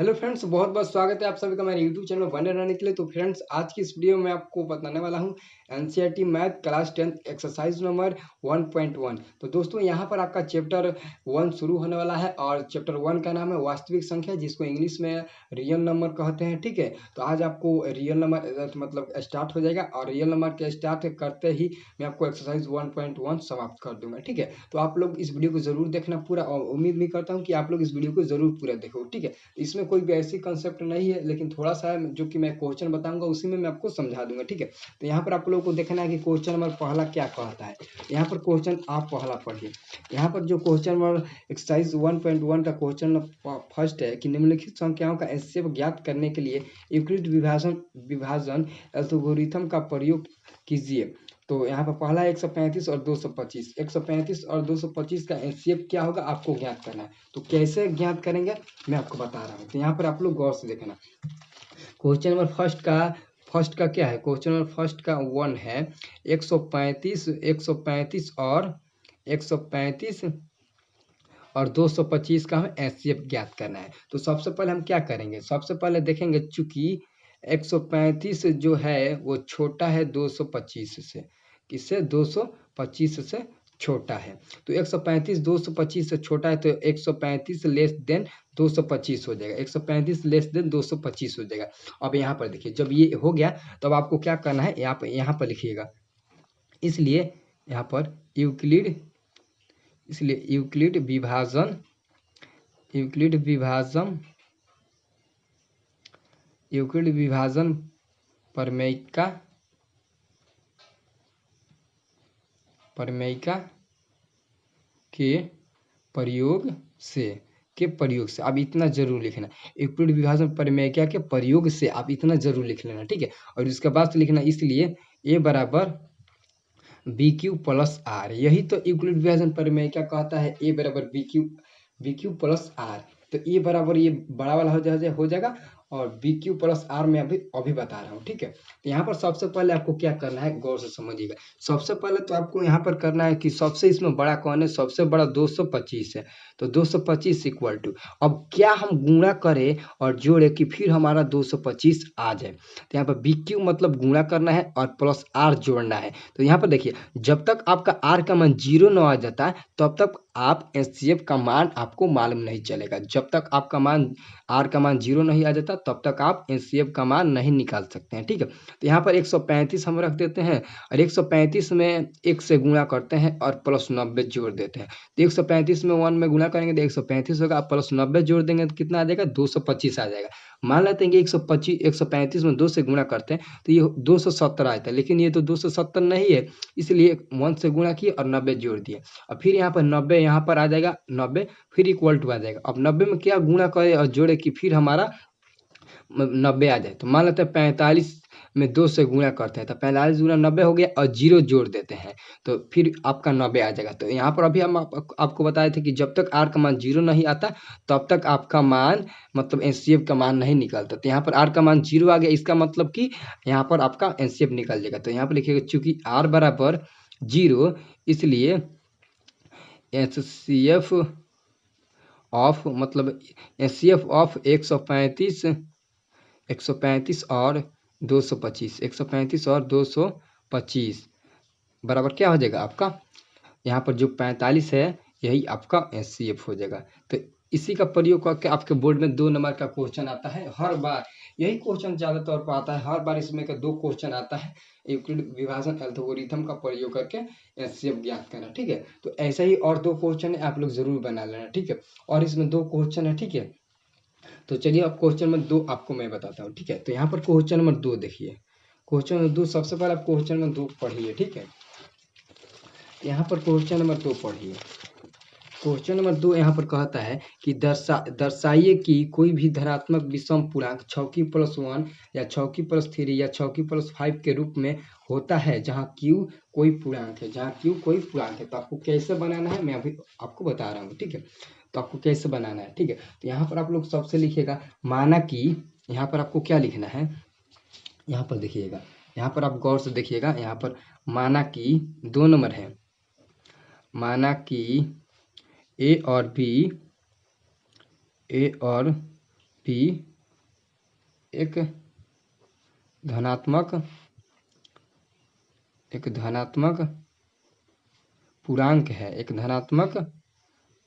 Hello friends, बहुत बहुत स्वागत है आप सभी का मेरे यूट्यूब चैनल में बने रहने के लिए। तो फ्रेंड्स, आज की इस वीडियो में आपको बताने वाला हूं NCERT math class 10 exercise number 1.1। तो दोस्तों, यहां पर आपका चैप्टर 1 शुरू होने वाला है और चैप्टर 1 का नाम है वास्तविक संख्या, जिसको इंग्लिश में रियल नंबर कहते हैं। ठीक है, तो आज आपको रियल नंबर मतलब स्टार्ट हो जाएगा और रियल नंबर के स्टार्ट करते ही मैं आपको एक्सरसाइज 1.1 समाप्त कर दूंगा। ठीक है, तो आप लोग इस वीडियो को जरूर देखना पूरा, और उम्मीद भी करता हूँ कि आप लोग इस वीडियो को जरूर पूरा देखो। ठीक है, इसमें कोई भी ऐसी कंसेप्ट नहीं है, लेकिन थोड़ा सा है जो कि मैं क्वेश्चन बताऊंगा उसी में मैं आपको समझा दूंगा। ठीक है, तो यहाँ पर आप लोगों को देखना है कि क्वेश्चन नंबर पहला क्या कहता है। यहाँ पर क्वेश्चन आप पहला पढ़िए। यहाँ पर जो क्वेश्चन नंबर एक्सरसाइज 1.1 का क्वेश्चन फर्स्ट है कि निम्नलिखित संख्याओं का एचसीएफ ज्ञात करने के लिए यूक्लिड विभाजन एल्गोरिथम का प्रयोग कीजिए। तो यहाँ पर पहला 135 और 225, 135 और 225 का एचसीएफ क्या होगा आपको ज्ञात करना है। तो कैसे ज्ञात करेंगे मैं आपको बता रहा हूँ। तो यहाँ पर आप लोग गौर से देखना। क्वेश्चन नंबर फर्स्ट का क्या है, क्वेश्चन नंबर फर्स्ट का 1 है 135 और 225 का हमें एचसीएफ ज्ञात करना है। तो सबसे पहले हम क्या करेंगे, सबसे पहले देखेंगे चूंकि 135 जो है वो छोटा है 225 से। किससे? 225 से छोटा है। तो 135 225 से छोटा है, तो 135 लेस देन 225 हो जाएगा। 135 लेस देन 225 हो जाएगा। अब यहाँ पर देखिए, जब ये हो गया तब तो आपको क्या करना है, यहाँ पर लिखिएगा। इसलिए यहाँ पर यूक्लिड विभाजन प्रमेयिका के प्रयोग से अब इतना जरूर लिखना, यूक्लिड विभाजन प्रमेयिका के प्रयोग से आप इतना जरूर लिख लेना। ठीक है, और इसके बाद लिखना इसलिए ए बराबर बी क्यू प्लस आर। यही तो यूक्लिड विभाजन प्रमेयिका कहता है, ए बराबर बी क्यू प्लस आर। तो ए बराबर ये बड़ा वाला हो जाएगा और बी क्यू प्लस आर में अभी बता रहा हूँ। ठीक है, तो यहाँ पर सबसे पहले आपको क्या करना है, गौर से समझिएगा। सबसे पहले तो आपको यहाँ पर करना है कि सबसे इसमें बड़ा कौन है, सबसे बड़ा 225 है। तो 225 इक्वल टू, अब क्या हम गुणा करें और जोड़े कि फिर हमारा 225 आ जाए। तो यहाँ पर बी क्यू मतलब गुणा करना है और प्लस आर जोड़ना है। तो यहाँ पर देखिए, जब तक आपका आर का मान 0 न आ जाता है तब तक आप एचसीएफ का मान आपको मालूम नहीं चलेगा। जब तक आपका मान आर का मान 0 नहीं आ जाता तब तक आप एचसीएफ का मान नहीं निकाल सकते हैं। ठीक है, तो यहाँ पर 135 हम रख देते हैं और 135 में 1 से गुणा करते हैं और प्लस 90 जोड़ देते हैं। तो 135 में 1 में गुणा करेंगे तो 135 होगा, प्लस 90 जोड़ देंगे तो कितना आ जाएगा, 225 आ जाएगा। मान लेते हैं कि 135 में 2 से गुणा करते हैं तो ये 270 आता है, लेकिन ये तो 270 नहीं है, इसलिए 1 से गुणा किए और 90 जोड़ दिए। और फिर यहाँ पर 90 यहाँ पर आ जाएगा, 90 फिर इक्वल टू आ जाएगा। अब 90 में क्या गुणा करें और जोड़े कि फिर हमारा 90 आ जाए। तो मान लेते हैं 45 में 2 से गुणा करते हैं तो 45 गुना 90 हो गया और 0 जोड़ देते हैं तो फिर आपका 90 आ जाएगा। तो यहाँ पर अभी हम आपको बताए थे कि जब तक आर का मान 0 नहीं आता तब तक आपका मान मतलब एचसीएफ का मान नहीं निकलता। तो यहाँ पर आर का मान 0 आ गया, इसका मतलब कि यहाँ पर आपका एचसीएफ निकल जाएगा। तो यहाँ पर लिखिएगा चूंकि आर बराबर 0, इसलिए एचसीएफ ऑफ मतलब एचसीएफ ऑफ 135 और 225, 135 और 225 बराबर क्या हो जाएगा आपका, यहाँ पर जो 45 है यही आपका एचसीएफ हो जाएगा। तो इसी का प्रयोग करके आपके बोर्ड में 2 नंबर का क्वेश्चन आता है हर बार। यही क्वेश्चन ज्यादा तौर पर आता है हर बार, इसमें का 2 क्वेश्चन आता है यूक्लिड विभाजन एल्गोरिथम का प्रयोग करके एचसीएफ ज्ञात करना। ठीक है, तो ऐसे ही और 2 क्वेश्चन है, आप लोग जरूर बना लेना। ठीक है, और इसमें 2 क्वेश्चन है। ठीक है, तो चलिए अब क्वेश्चन नंबर 2 आपको मैं बताता हूँ। ठीक है, तो यहाँ पर क्वेश्चन नंबर 2 देखिए, क्वेश्चन नंबर 2 सबसे पहले आप क्वेश्चन नंबर 2 पढ़िए। ठीक है, यहाँ पर क्वेश्चन नंबर 2 पढ़िए। क्वेश्चन नंबर 2 यहाँ पर कहता है कि दर्शाइए कि कोई भी धनात्मक विषम पूर्णांक 6 + 1 या 6 + 3 या 6 + 5 के रूप में होता है जहाँ q कोई पूर्णांक है, तो आपको कैसे बनाना है मैं अभी आपको बता रहा हूँ। ठीक है, तो आपको कैसे बनाना है। ठीक है, तो यहाँ पर आप लोग सबसे लिखिएगा, माना कि यहाँ पर आपको क्या लिखना है, यहाँ पर देखिएगा, यहाँ पर आप गौर से देखिएगा, यहाँ पर माना कि 2 नंबर है, माना कि ए और p एक धनात्मक पूर्णांक है, एक धनात्मक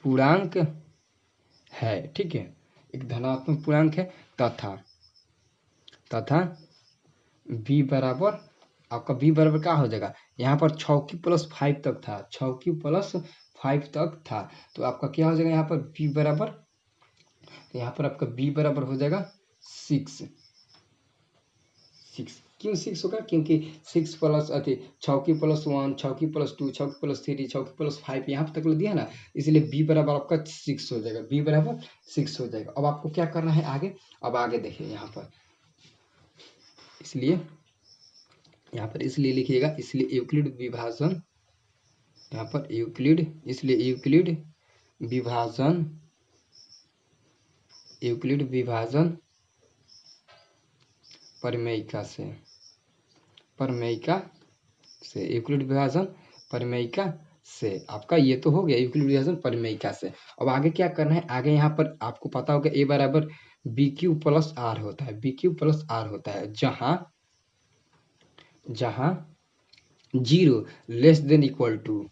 पूर्णांक है, ठीक है, एक धनात्मक पूर्णांक है तथा b बराबर, आपका b बराबर क्या हो जाएगा, यहाँ पर 6 प्लस 5 तक था, 6 प्लस 5 तक था, तो आपका क्या हो जाएगा यहाँ पर b बराबर, तो यहाँ पर आपका b बराबर हो जाएगा 6। क्यों 6 होगा, क्योंकि 6 plus 6 plus 1, 6 plus 2, 6 plus 3, 6 plus 5 यहाँ तक दिया ना, इसलिए b बराबर आपका 6 हो जाएगा, b बराबर 6 हो जाएगा। अब आपको क्या करना है आगे, अब आगे देखिए यहाँ पर, इसलिए यहाँ पर इसलिए लिखिएगा, इसलिए यूक्लिड विभाजन, यहाँ पर यूक्लिड, इसलिए यूक्लिड विभाजन परिमेयिका से यूक्लिड विभाजन परिमेयिका से, आपका ये तो हो गया यूक्लिड विभाजन परिमेयिका से। अब आगे क्या करना है, आगे यहाँ पर आपको पता होगा a बराबर बी क्यू प्लस आर होता है, जहाँ 0 less than equal to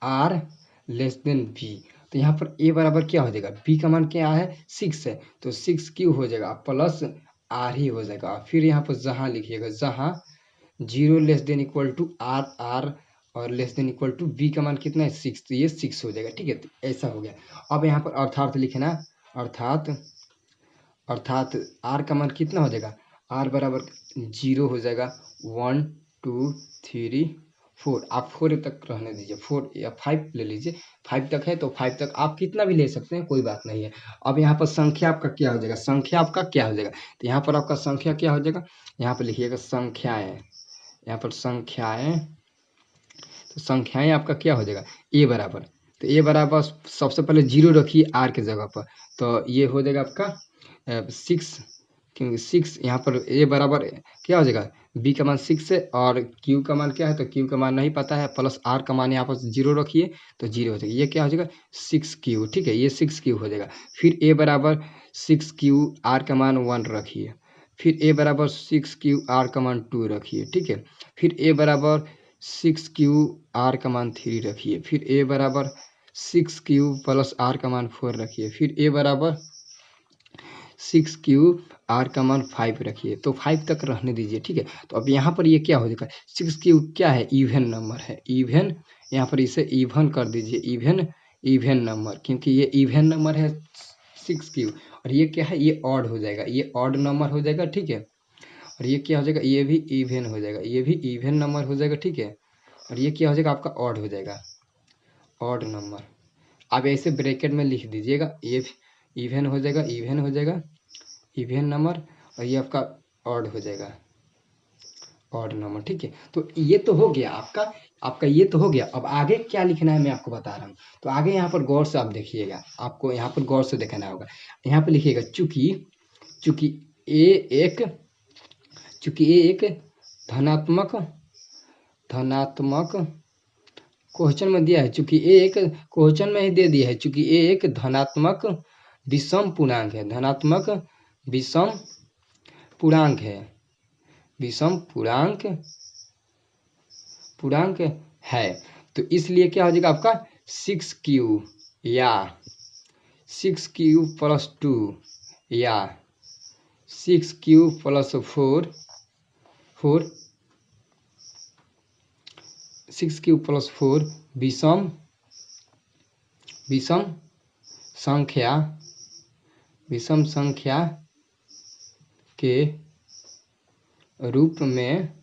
R less than B, तो यहाँ पर a बराबर क्या हो जाएगा, b का मान क्या है 6 है, तो 6 क्यू हो जाएगा प्लस आर ही हो जाएगा। फिर यहाँ पर जहाँ लिखिएगा, जहाँ 0 less than equal to R और less than equal to B का मान कितना है 6, तो ये 6 हो जाएगा, ठीक है, तो ऐसा हो गया। अब यहाँ पर अर्थात लिखना, अर्थात आर का मान कितना हो जाएगा, आर बराबर 0 हो जाएगा, 1 2 3 4, आप 4 तक रहने दीजिए, 4 या 5 ले लीजिए, 5 तक है तो 5 तक आप कितना भी ले सकते हैं, कोई बात नहीं है। अब यहाँ पर संख्या आपका क्या हो जाएगा, तो यहाँ पर आपका संख्या क्या हो जाएगा, यहाँ पर लिखिएगा संख्याएं, यहाँ पर संख्याएं, तो संख्याएं आपका क्या हो जाएगा a बराबर, तो a बराबर सबसे पहले 0 रखिए r के जगह पर, तो ये हो जाएगा आपका 6, क्योंकि 6 यहाँ पर a बराबर क्या हो जाएगा, b का मान 6 है और q का मान क्या है, तो q का मान नहीं पता है, प्लस r का मान यहाँ पर 0 रखिए तो 0 हो जाएगा, ये क्या हो जाएगा 6q, ठीक है, ये 6q हो जाएगा। फिर a बराबर 6q, r का मान 1 रखिए, फिर a बराबर 6q, r का मान 2 रखिए, ठीक है, फिर a बराबर 6q, r का मान 3 रखिए, फिर a बराबर 6q प्लस r का मान 4 रखिए, फिर a बराबर 6q, r का मान 5 रखिए, तो 5 तक रहने दीजिए, ठीक है। तो अब यहाँ पर ये क्या हो जाएगा, 6q क्या है, इवन नंबर है, इवन, यहाँ पर इसे इवन कर दीजिए, इवन नंबर, क्योंकि ये इवन नंबर है 6q, और ये क्या है, ये ऑड हो जाएगा, ये ऑड नंबर हो जाएगा, ठीक है, और ये क्या हो जाएगा, ये भी इवन हो जाएगा, ये भी इवन नंबर हो जाएगा, ठीक है, और ये क्या हो जाएगा आपका ऑड हो जाएगा, ऑड नंबर। आप ऐसे ब्रैकेट में लिख दीजिएगा, ये इवन हो जाएगा, इवन नंबर, और ये आपका ऑड हो जाएगा, ऑड नंबर, ठीक है। तो ये तो हो गया आपका ये तो हो गया। अब आगे क्या लिखना है मैं आपको बता रहा हूँ, तो आगे यहाँ पर गौर से आप देखिएगा, आपको यहाँ पर गौर से देखना होगा, यहाँ पर लिखिएगा चूंकि ए एक धनात्मक क्वेश्चन में दिया है, चूंकि ए एक क्वेश्चन में ही दे दिया है, चूंकि ए एक धनात्मक विषम पूर्णांक है, धनात्मक विषम पूर्णांक है, विषम पूर्णांक है, तो इसलिए क्या हो जाएगा आपका 6q या 6q प्लस 2 या 6q प्लस 4 6q प्लस 4 विषम संख्या के रूप में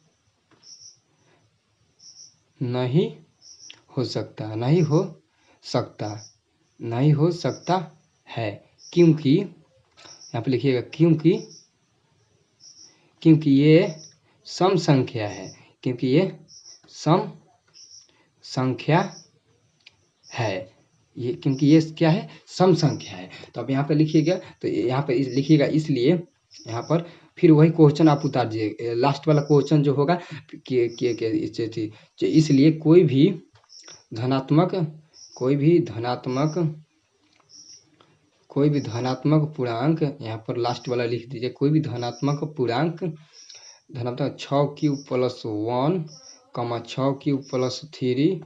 नहीं हो सकता है, क्योंकि यहाँ पे लिखिएगा, क्योंकि ये सम संख्या है, क्योंकि ये सम संख्या है, ये क्योंकि ये क्या है, सम संख्या है। तो अब यहाँ पे लिखिएगा, तो यहाँ पे लिखिएगा, इसलिए यहाँ पर फिर वही क्वेश्चन आप उतार दीजिए, लास्ट वाला क्वेश्चन जो होगा कि इसलिए कोई भी धनात्मक कोई भी धनात्मक पूर्णांक, यहाँ पर लास्ट वाला लिख दीजिए, कोई भी धनात्मक पूर्णांक, धनात्मक 6³ + 1, 6³ + 3,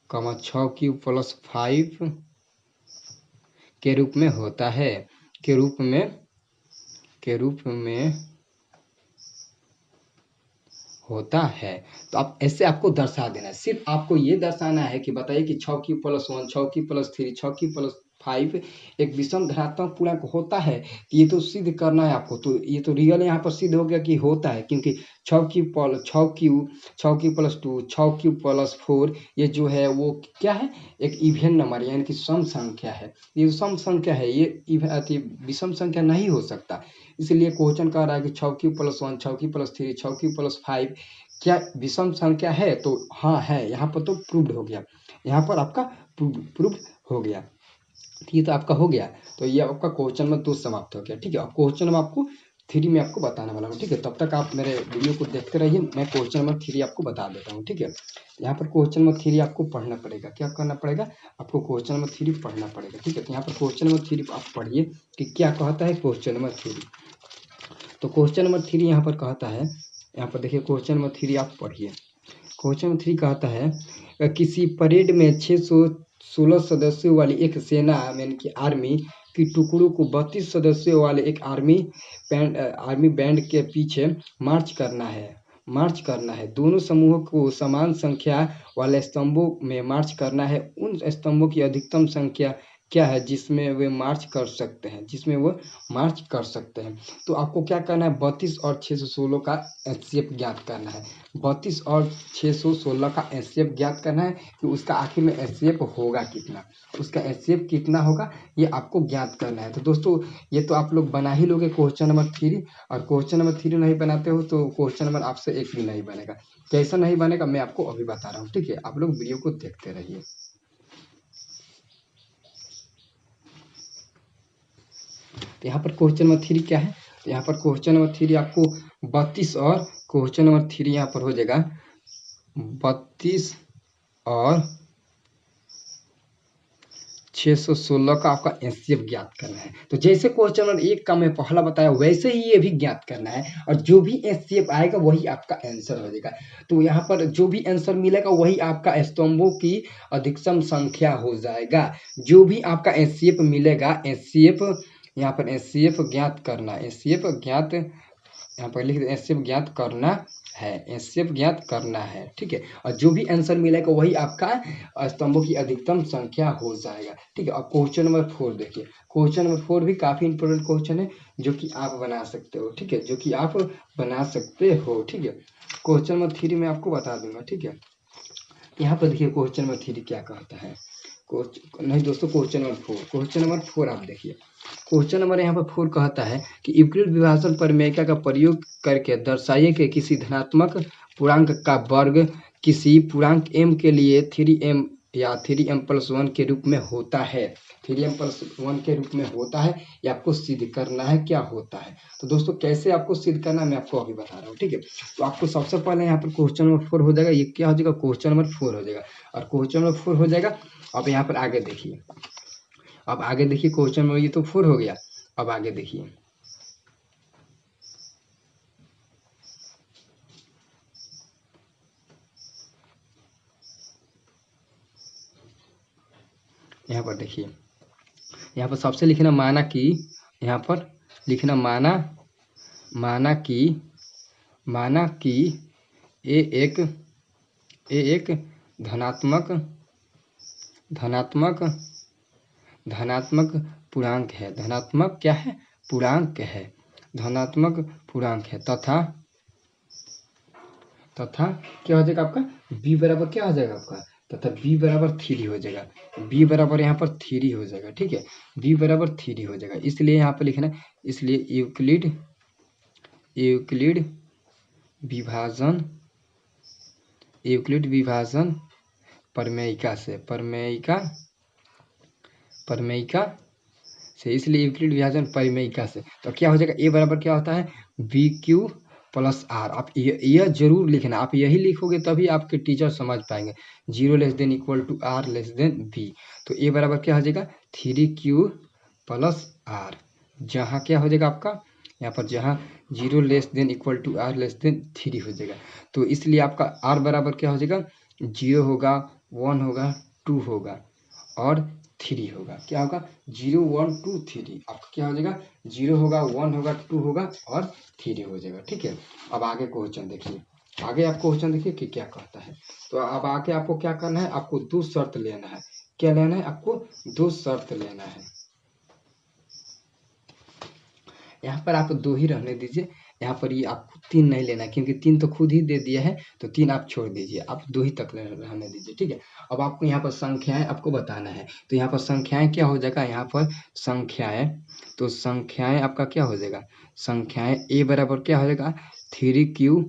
6³ + 5 के रूप में होता है, के रूप में होता है। तो आप ऐसे आपको दर्शा देना है, सिर्फ आपको ये दर्शाना है कि बताइए कि 6³ + 1, 6³ + 3, 6³ + 5 एक विषम धनात्मक पूर्णांक होता है। ये तो सिद्ध करना है आपको, तो ये तो रियल यहाँ पर सिद्ध हो गया कि होता है, क्योंकि 6³ + 2, 6³ + 4 ये जो है वो क्या है, एक इवन नंबर यानी कि सम संख्या है। ये सम संख्या है, ये विषम संख्या नहीं हो सकता। इसलिए क्वेश्चन कह रहा है कि 6³ + 1, 6³ + 3, 6³ + 5 क्या विषम संख्या है, तो हाँ है, यहाँ पर तो प्रूव्ड हो गया, यहाँ पर आपका प्रूव्ड हो गया। ये तो आपका हो गया, तो ये आपका क्वेश्चन नंबर 2 समाप्त हो गया। ठीक है, अब क्वेश्चन नंबर आपको 3 में आपको बताने वाला हूँ। ठीक है, तब तक आप मेरे वीडियो को देखते रहिए, मैं क्वेश्चन नंबर 3 आपको बता देता हूँ। ठीक है, यहाँ पर क्वेश्चन नंबर 3 आपको पढ़ना पड़ेगा। क्या करना पड़ेगा, आपको क्वेश्चन नंबर 3 पढ़ना पड़ेगा। ठीक है, तो यहाँ पर क्वेश्चन नंबर 3 आप पढ़िए कि क्या कहता है क्वेश्चन नंबर 3। तो क्वेश्चन नंबर 3 यहाँ पर कहता है, यहाँ पर देखिए क्वेश्चन नंबर 3 आप पढ़िए। क्वेश्चन नंबर 3 कहता है किसी परेड में 616 सदस्यों वाली एक सेना यानी कि आर्मी की टुकड़ों को 32 सदस्यों वाले एक आर्मी बैंड के पीछे मार्च करना है। दोनों समूहों को समान संख्या वाले स्तंभों में मार्च करना है। उन स्तंभों की अधिकतम संख्या क्या है जिसमें वे मार्च कर सकते हैं, तो आपको क्या करना है, 32 और 616 का एचसीएफ ज्ञात करना है। 32 और 616 का एचसीएफ ज्ञात करना है कि उसका आखिर में एचसीएफ होगा कितना, उसका एचसीएफ कितना होगा ये आपको ज्ञात करना है। तो दोस्तों ये तो आप लोग बना ही लोगे क्वेश्चन नंबर 3, और क्वेश्चन नंबर 3 नहीं बनाते हो तो क्वेश्चन नंबर आपसे एक भी नहीं बनेगा। कैसा नहीं बनेगा मैं आपको अभी बता रहा हूँ। ठीक है, आप लोग वीडियो को देखते रहिए। तो यहाँ पर क्वेश्चन नंबर 3 क्या है, तो यहाँ पर क्वेश्चन नंबर 3 आपको 32 और क्वेश्चन नंबर 3 यहाँ पर हो जाएगा 32 और 616 का आपका एचसीएफ ज्ञात करना है। तो जैसे क्वेश्चन नंबर 1 का मैं पहला बताया वैसे ही ये भी ज्ञात करना है, और जो भी एचसीएफ आएगा वही आपका आंसर हो जाएगा। तो यहाँ पर जो भी आंसर मिलेगा वही आपका स्तंभों की अधिकतम संख्या हो जाएगा। जो भी आपका एचसीएफ मिलेगा, यहाँ पर एचसीएफ ज्ञात करना, एचसीएफ ज्ञात यहाँ पर लिख दे, एचसीएफ ज्ञात करना है, एचसीएफ ज्ञात करना है। ठीक है, और जो भी आंसर मिलेगा वही आपका स्तंभों की अधिकतम संख्या हो जाएगा। ठीक है, और क्वेश्चन नंबर 4 देखिए, क्वेश्चन नंबर 4 भी काफी इंपॉर्टेंट क्वेश्चन है जो कि आप बना सकते हो। ठीक है, जो कि आप बना सकते हो। ठीक है, क्वेश्चन नंबर 3 में आपको बता दूंगा। ठीक है, यहाँ पर देखिए क्वेश्चन नंबर 3 क्या कहता है, नहीं दोस्तों, क्वेश्चन नंबर 4 आप देखिए। क्वेश्चन नंबर यहाँ पर 4 कहता है कि यूक्लिड विभाजन प्रमेय का प्रयोग करके दर्शाइए कि किसी धनात्मक पूर्णांक का वर्ग किसी पूर्णांक m के लिए 3m या 3m+1 के रूप में होता है। 3m+1 के रूप में होता है, ये आपको सिद्ध करना है क्या होता है। तो दोस्तों कैसे आपको सिद्ध करना है मैं आपको अभी बता रहा हूँ। ठीक है, तो आपको सबसे पहले यहाँ पर क्वेश्चन नंबर 4 हो जाएगा, ये क्या हो जाएगा, क्वेश्चन नंबर 4 हो जाएगा, और क्वेश्चन नंबर 4 हो जाएगा। अब यहाँ पर आगे देखिए, अब आगे देखिए क्वेश्चन नंबर ये तो 4 हो गया। अब आगे देखिए, यहाँ पर देखिए, यहाँ पर सबसे लिखना माना कि, यहाँ पर लिखना माना कि ए एक धनात्मक पूर्णांक है, धनात्मक क्या है, पूर्णांक है, धनात्मक पूर्णांक है, तथा क्या हो जाएगा आपका, b बराबर क्या हो जाएगा आपका, तथा b बराबर 3 हो जाएगा, b बराबर यहाँ पर 3 हो जाएगा। ठीक है, b बराबर 3 हो जाएगा, इसलिए यहाँ पर लिखना, इसलिए यूक्लिड विभाजन प्रमेयिका से, इसलिए यूक्लिड विभाजन प्रमेयिका से, तो क्या हो जाएगा, a बराबर क्या होता है, bq प्लस आर। आप यह जरूर लिखना, आप यही लिखोगे तभी आपके टीचर समझ पाएंगे। 0 less than equal to R less than B. तो ए बराबर क्या हो जाएगा 3q प्लस आर, जहाँ क्या हो जाएगा आपका यहाँ पर जहाँ 0 less than equal to R less than 3 हो जाएगा। तो इसलिए आपका आर बराबर क्या हो जाएगा 0 होगा, 1 होगा, 2 होगा और 3 होगा। क्या होगा 0 1 2 3, आपका क्या हो जाएगा 0 होगा, 1 होगा, 2 होगा और 3 हो जाएगा। ठीक है, अब आगे क्वेश्चन देखिए, आगे आप क्वेश्चन देखिए कि क्या कहता है। तो अब आगे आपको क्या करना है, आपको दो शर्त लेना है। क्या लेना है, आपको दो शर्त लेना है। यहाँ पर आप दो ही रहने दीजिए, यहाँ पर ये आपको 3 नहीं लेना है, क्योंकि 3 तो खुद ही दे दिया है, तो 3 आप छोड़ दीजिए, आप 2 ही तक रहने दीजिए। ठीक है, अब आपको यहाँ पर संख्याएं आपको बताना है। तो यहाँ पर संख्याएं क्या हो जाएगा, यहाँ पर संख्याएं, तो संख्याएं आपका क्या हो जाएगा, संख्याएं ए बराबर क्या हो जाएगा 3q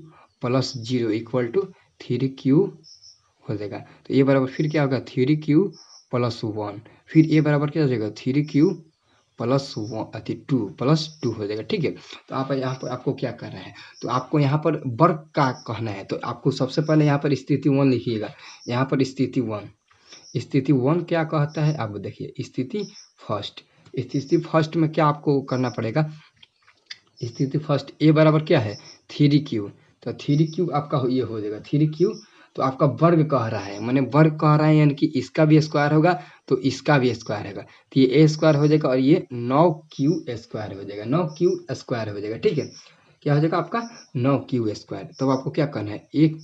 plus 0 equal to 3q हो जाएगा। तो ए बराबर फिर क्या होगा 3q प्लस 1, फिर ए बराबर क्या हो जाएगा 3q प्लस 2 प्लस 2 हो जाएगा। ठीक है, तो आप यहाँ पर आपको क्या करना है, तो आपको यहाँ पर वर्ग का कहना है। तो आपको सबसे पहले यहाँ पर स्थिति 1 लिखिएगा। यहाँ पर स्थिति 1, स्थिति 1 क्या कहता है, आप देखिए स्थिति फर्स्ट, स्थिति फर्स्ट में क्या आपको करना पड़ेगा, स्थिति फर्स्ट ए बराबर क्या है 3q, तो 3q आपका ये हो जाएगा 3q, तो आपका वर्ग कह रहा है, मैंने वर्ग कह रहा है, यानी कि इसका भी स्क्वायर होगा तो इसका भी स्क्वायर होगा, तो ये ए स्क्वायर हो जाएगा और ये 9q स्क्वायर हो जाएगा, 9q स्क्वायर हो जाएगा। ठीक है, क्या हो जाएगा आपका 9q स्क्वायर। तब आपको क्या करना है, एक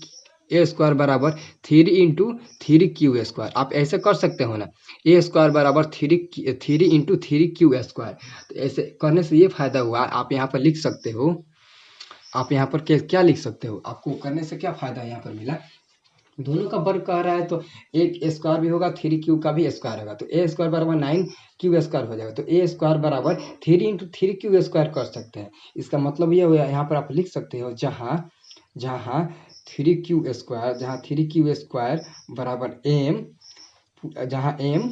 ए स्क्वायर बराबर 3 × 3q स्क्वायर, आप ऐसे कर सकते हो ना, ए स्क्वायर बराबर 3 × 3q स्क्वायर। तो ऐसे करने से ये फायदा हुआ, आप यहाँ पर लिख सकते हो, आप यहाँ पर क्या लिख सकते हो, आपको करने से क्या फायदा यहाँ पर मिला, दोनों का वर्ग कह रहा है तो एक स्क्वायर भी होगा 3q का भी स्क्वायर होगा, तो ए स्क्वायर बराबर 9q स्क्वायर हो जाएगा। तो ए स्क्वायर बराबर 3 × 3q स्क्वायर कर सकते हैं। इसका मतलब ये हुआ, यहाँ पर आप लिख सकते हो जहाँ जहाँ 3q स्क्वायर, जहाँ 3q स्क्वायर बराबर m, जहाँ m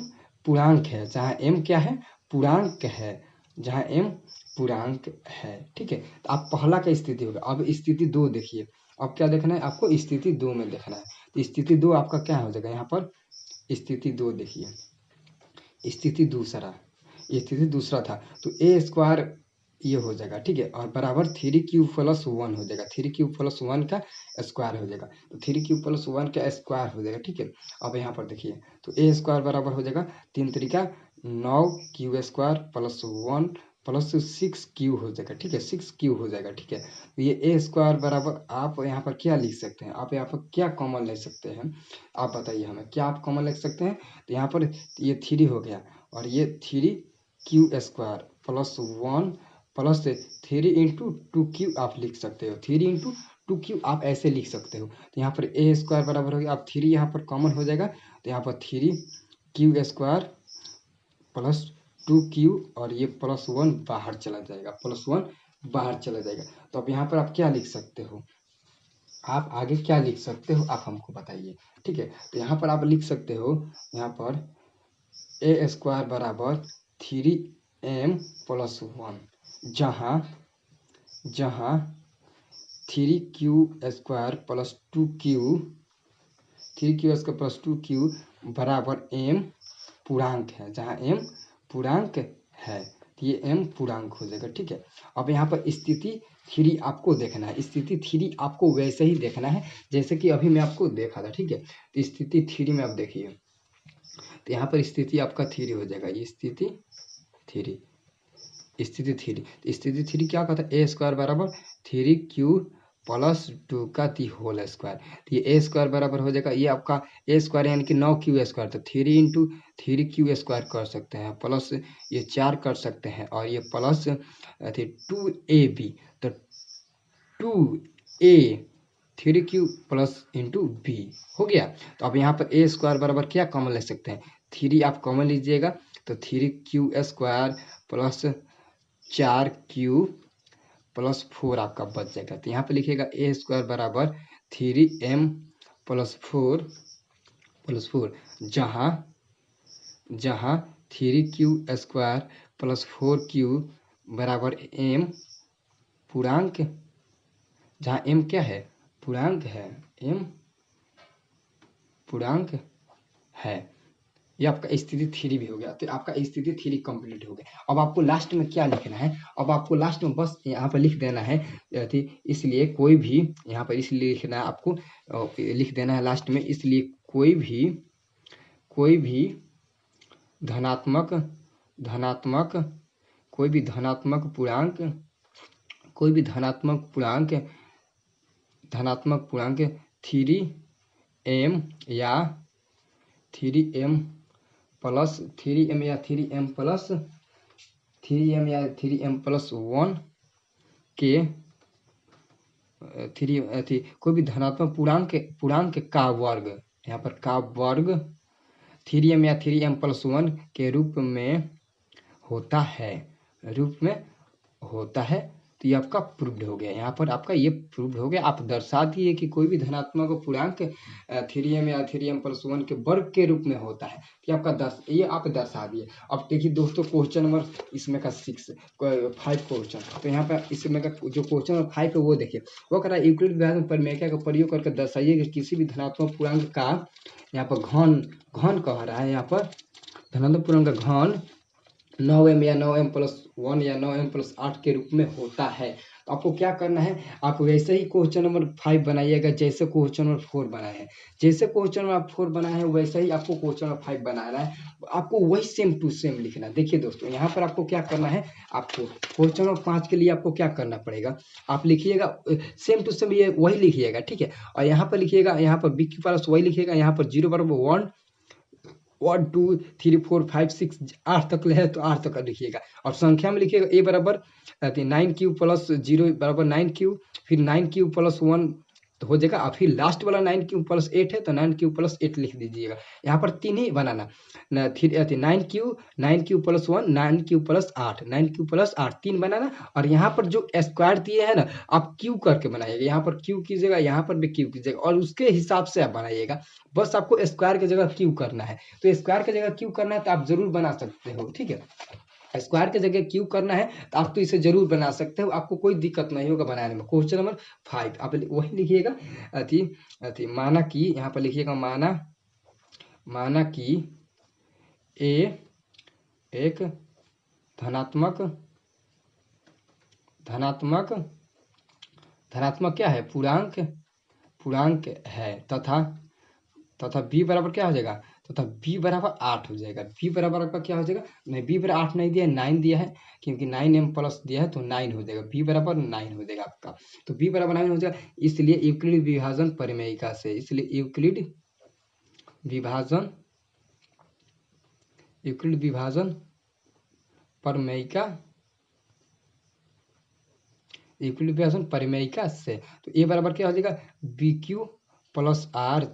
पूर्णांक है, जहाँ m क्या है पूर्णांक है, जहाँ m पूर्णांक है। ठीक है, तो आप पहला का स्थिति होगा। अब स्थिति 2 देखिए, अब क्या देखना है आपको, स्थिति 2 में देखना है। तो स्थिति 2 आपका क्या हो जाएगा, यहाँ पर स्थिति 2 देखिए, स्थिति दूसरा था, तो ए स्क्वायर ये हो जाएगा। ठीक है, और बराबर 3q प्लस 1 हो जाएगा, 3q प्लस 1 का स्क्वायर हो जाएगा, तो 3q प्लस 1 का स्क्वायर हो जाएगा। ठीक है, अब यहाँ पर देखिए, तो ए स्क्वायर बराबर हो जाएगा 3 तरीका 9q square plus 1 plus 6q हो जाएगा। ठीक है, 6q हो जाएगा। ठीक है, तो ये ए स्क्वायर बराबर आप यहाँ पर क्या लिख सकते हैं, आप यहाँ पर क्या कॉमन ले सकते हैं, आप बताइए हमें, क्या आप कॉमन लिख सकते हैं। तो यहाँ पर ये 3 हो गया और ये 3q square plus 1 plus 3 × 2q आप लिख सकते हो, 3 × 2q आप ऐसे लिख सकते हो। तो यहाँ पर ए स्क्वायर बराबर हो गया, अब 3 यहाँ पर कॉमन हो जाएगा, तो यहाँ पर 3q स्क्वायर प्लस 2q और ये प्लस 1 बाहर चला जाएगा, प्लस 1 बाहर चला जाएगा। तो अब यहाँ पर आप क्या लिख सकते हो, आप आगे क्या लिख सकते हो, आप हमको बताइए। ठीक है, तो यहाँ पर आप लिख सकते हो, यहाँ पर ए स्क्वायर बराबर 3m प्लस 1, जहाँ 3q square plus 2q, 3q square plus 2q बराबर m पूर्णांक है, जहाँ m पूर्णांक है, तो ये m पूर्णांक हो जाएगा। ठीक है, अब यहाँ पर स्थिति 3 आपको देखना है, स्थिति 3 आपको वैसे ही देखना है जैसे कि अभी मैं आपको देखा था। ठीक है, तो स्थिति 3 में आप देखिए, तो यहाँ पर स्थिति आपका 3 हो जाएगा, ये स्थिति 3, स्थिति 3 क्या कहता है, ए स्क्वायर बराबर 3q प्लस 2 का दी होल स्क्वायर, तो ये ए स्क्वायर बराबर हो जाएगा, ये आपका ए स्क्वायर यानी कि 9q स्क्वायर, तो 3 × 3q स्क्वायर कर सकते हैं, प्लस ये 4 कर सकते हैं और ये प्लस 2ab, तो 2a 3q plus into B हो गया। तो अब यहाँ पर ए स्क्वायर बराबर क्या कॉमन ले सकते हैं, 3 आप कॉमन लीजिएगा, तो 3q square plus 4q plus 4 आपका बच जाएगा। तो यहाँ पे लिखिएगा ए स्क्वायर बराबर 3m प्लस 4 जहाँ 3q स्क्वायर प्लस 4q बराबर m पूर्णांक जहाँ m क्या है, पूर्णांक है, m पूर्णांक है। ये आपका स्थिति 3 भी हो गया। तो आपका स्थिति 3 कंप्लीट हो गया। अब आपको लास्ट में क्या लिखना है, अब आपको लास्ट में बस यहाँ पर लिख देना है, इसलिए कोई भी यहाँ पर इसलिए लिखना है आपको, लिख देना है लास्ट में, इसलिए कोई भी धनात्मक कोई भी धनात्मक पूर्णांक 3m या 3m प्लस 1 के कोई भी धनात्मक पूर्णांक का वर्ग, यहाँ पर का वर्ग 3m या 3m प्लस 1 के रूप में होता है। तो ये आपका प्रूव्ड हो गया। यहाँ पर आपका ये प्रूव्ड हो गया। आप दर्शा दिए कि कोई भी धनात्मक पूर्णांक 3m या 3m प्लस 1 के वर्ग के रूप में होता है। तो ये आप दर्शा दिए। अब देखिए दोस्तों, क्वेश्चन नंबर इसमें का 5 क्वेश्चन, तो यहाँ पर इसमें का जो क्वेश्चन नंबर 5 है वो देखिए, वो कह रहा है यूक्लिड विभाजन परिमेय का प्रयोग करके दर्शाइए कि किसी भी धनात्मक पूर्णांक का यहाँ पर घन कह रहा है, यहाँ पर धनात्मक पूर्णांक का घन 9m या 9m प्लस 1 या 9m प्लस 8 के रूप में होता है। तो आपको क्या करना है, आप वैसे ही क्वेश्चन नंबर 5 बनाइएगा जैसे क्वेश्चन नंबर 4 बनाए हैं। जैसे क्वेश्चन नंबर 4 बनाए हैं वैसे ही आपको क्वेश्चन नंबर 5 बनाना है। आपको वही सेम टू सेम लिखना है। देखिए दोस्तों, यहाँ पर आपको क्या करना है, आपको क्वेश्चन नंबर 5 के लिए आपको क्या करना पड़ेगा, आप लिखिएगा सेम टू सेम, ये वही लिखिएगा, ठीक है। और यहाँ पर लिखिएगा, यहाँ पर b की प्लस वही लिखिएगा, यहाँ पर 0 बराबर 1 2 3 4 5 6 8 तक ले है तो 8 तक लिखिएगा। और संख्या में लिखिएगा a बराबर 9 प्लस 0 बराबर 9, फिर 9 प्लस 1 तो हो जाएगा। और फिर लास्ट वाला 9 प्लस 8 है तो 9 प्लस 8 लिख दीजिएगा। यहाँ पर 3 ही बनाना, 9 प्लस 1 9 प्लस 8 9 प्लस 8 3 बनाना। और यहाँ पर जो स्क्वायर दिए है ना, आप क्यू करके बनाइएगा, यहाँ पर क्यू कीजिएगा, यहाँ पर भी क्यू कीजिएगा, और उसके हिसाब से आप बनाइएगा। बस आपको स्क्वायर की जगह क्यू करना है, तो स्क्वायर की जगह क्यू करना है तो आप जरूर बना सकते हो, ठीक है। स्क्वायर की जगह क्यू करना है तो आप तो इसे जरूर बना सकते हो, आपको कोई दिक्कत नहीं होगा बनाने में। क्वेश्चन नंबर 5 आप वही लिखिएगा, माना कि यहाँ पर लिखिएगा, माना कि ए एक धनात्मक क्या है, पूर्णांक है, तथा b बराबर क्या हो जाएगा, तथा b बराबर 8 हो जाएगा। b बराबर आपका क्या हो जाएगा, नहीं b बराबर 8 नहीं दिया है, 9 दिया है, क्योंकि 9m प्लस दिया है तो 9 हो जाएगा, b बराबर 9 हो जाएगा आपका। तो b बराबर 9 हो जाएगा, इसलिए यूक्लिड विभाजन परिमेयिका से, इसलिए यूक्लिड विभाजन परिमेयिका से, तो a बराबर क्या हो जाएगा, bq प्लस r,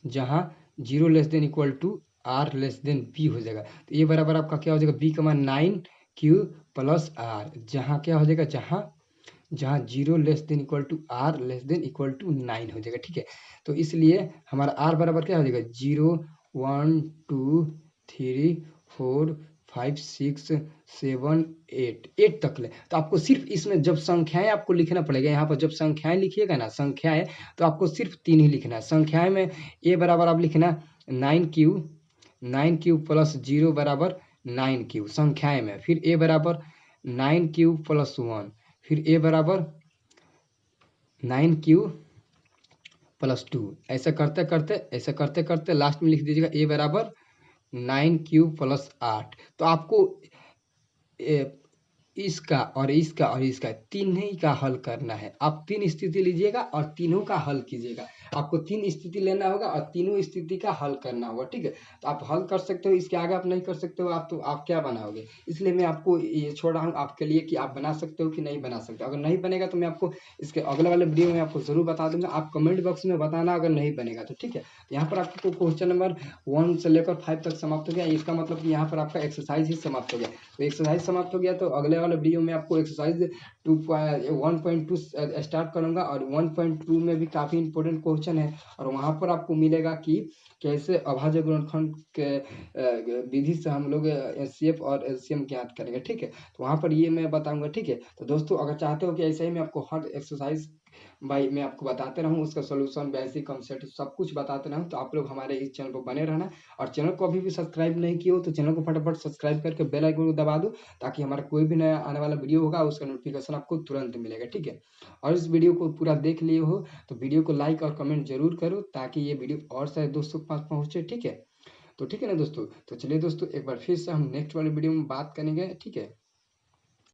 जहाँ 0 less than equal to r less than b हो जाएगा। तो ये बराबर आपका क्या हो जाएगा, b का मान 9q प्लस r, जहाँ क्या हो जाएगा, जहाँ 0 less than equal to r less than equal to 9 हो जाएगा, ठीक है। तो इसलिए हमारा r बराबर क्या हो जाएगा, 0 1 2 3 4 5 6 7 8 तक ले। तो आपको सिर्फ इसमें जब संख्याएं आपको लिखना पड़ेगा, यहाँ पर जब संख्याएं लिखिएगा ना, संख्याएं, तो आपको सिर्फ 3 ही लिखना है। संख्याएं में a बराबर आप लिखना 9q प्लस 0 बराबर 9q संख्याएं में, फिर a बराबर 9q प्लस 1, फिर a बराबर 9q प्लस 2, ऐसा करते करते लास्ट में लिख दीजिएगा a बराबर 9q प्लस 8। तो आपको इसका और इसका तीनों का हल करना है। आप 3 स्थिति लीजिएगा और तीनों का हल कीजिएगा। आपको 3 स्थिति लेना होगा और तीनों स्थिति का हल करना होगा, ठीक है। तो आप हल कर सकते हो, इसके आगे आप नहीं कर सकते हो, आप क्या बनाओगे। इसलिए मैं आपको ये छोड़ रहा हूँ आपके लिए कि आप बना सकते हो कि नहीं बना सकते। अगर नहीं बनेगा तो मैं आपको इसके अगले वाले वीडियो में आपको जरूर बता दूंगा। आप कमेंट बॉक्स में बताना अगर नहीं बनेगा तो, ठीक है। तो यहाँ पर आपको क्वेश्चन नंबर 1 से लेकर 5 तक समाप्त हो गया। इसका मतलब कि यहाँ पर आपका एक्सरसाइज ही समाप्त हो गया। तो एक्सरसाइज समाप्त हो गया तो अगले वाले वीडियो में आपको एक्सरसाइज 1.2 स्टार्ट करूंगा और 1.2 में भी काफ़ी इंपॉर्टेंट क्वेश्चन है और वहाँ पर आपको मिलेगा कि कैसे अभाज्य गुणनखंड के विधि से हम लोग एचसीएफ और एलसीएम ज्ञात करेंगे। ठीक है, तो वहाँ पर ये मैं बताऊंगा। ठीक है, तो दोस्तों अगर चाहते हो कि ऐसे ही मैं आपको हर एक्सरसाइज भाई मैं आपको बताते रहूँ, उसका सोल्यूशन बेसिक कॉन्सेप्ट सब कुछ बताते रहूँ, तो आप लोग हमारे इस चैनल पर बने रहना। और चैनल को अभी भी सब्सक्राइब नहीं किया हो तो चैनल को फटाफट सब्सक्राइब करके बेल आइकन को दबा दो, ताकि हमारा कोई भी नया आने वाला वीडियो होगा उसका नोटिफिकेशन आपको तुरंत मिलेगा। ठीक है, और इस वीडियो को पूरा देख लिए हो तो वीडियो को लाइक और कमेंट जरूर करो, ताकि ये वीडियो और सारे दोस्तों के पास पहुंचे। ठीक है, तो ठीक है ना दोस्तों, तो चलिए दोस्तों एक बार फिर से हम नेक्स्ट वाले वीडियो में बात करेंगे। ठीक है।